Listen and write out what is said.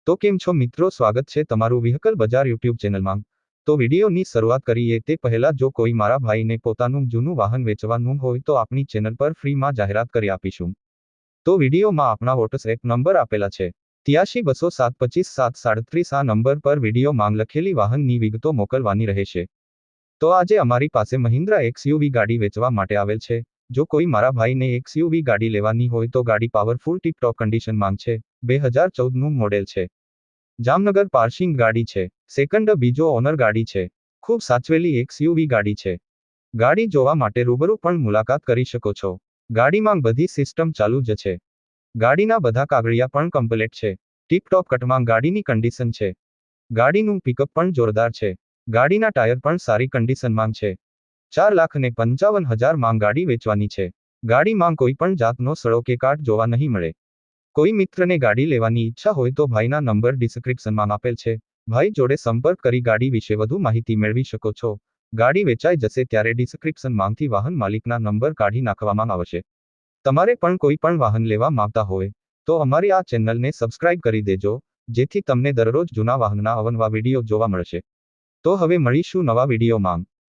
તો કેમ છો મિત્રો, સ્વાગત છે તમારું વ્હીકલ બજાર યુટ્યુબ ચેનલમાં। તો વિડીયોની શરૂઆત કરીએ તે પહેલા જો કોઈ મારા ભાઈને પોતાનું જૂનું વાહન વેચવાનું હોય તો આપણી ચેનલ પર ફ્રીમાં જાહેરાત કરી આપીશું। તો વિડીયોમાં આપણા વોટ્સએપ નંબર આપેલા છે 8320725737 આ નંબર પર વિડીયો માંગ લખેલી વાહનની વિગતો મોકલવાની રહેશે। તો આજે અમારી પાસે મહિન્દ્રા XUV ગાડી વેચવા માટે આવેલ છે। જો કોઈ મારા ભાઈને XUV ગાડી લેવાની હોય તો ગાડી પાવરફુલ ટીપ ટોપ કન્ડિશનમાં છે। 2014નું મોડેલ છે। જામનગર પાર્સિંગ ગાડી છે। સેકન્ડ બીજો ઓનર ગાડી છે। ખૂબ સાચવેલી XUV ગાડી છે। ગાડી જોવા માટે રૂબરૂ પણ મુલાકાત કરી શકો છો। ગાડીમાં બધી સિસ્ટમ ચાલુ જ છે। ગાડીના બધા કાગળિયા પણ કમ્પ્લીટ છે। ટીપ ટોપ કટમાં ગાડીની કન્ડિશન છે। ગાડીનું પિકઅપ પણ જોરદાર છે। ગાડીના ટાયર પણ સારી કન્ડિશનમાં છે। 4,55,000 માં ગાડી વેચવાની છે। ગાડીમાં કોઈ પણ જાતનો સડો કે કાટ જોવા નહીં મળે। કોઈ મિત્રને ગાડી લેવાની ઈચ્છા હોય તો ભાઈના નંબર ડિસ્ક્રિપ્શનમાં આપેલ છે। ભાઈ જોડે સંપર્ક કરી ગાડી વિશે વધુ માહિતી મેળવી શકો છો। ગાડી વેચાઈ જશે ત્યારે ડિસ્ક્રિપ્શનમાંથી વાહન માલિકના નંબર કાઢી નાખવામાં આવશે। તમારે પણ કોઈ પણ વાહન લેવા માંગતા હોય તો અમારી આ ચેનલને સબસ્ક્રાઇબ કરી દેજો, જેથી તમને દરરોજ જૂના વાહનના અવનવા વિડીયો જોવા મળશે। તો હવે મળીશું નવા વિડીયોમાં।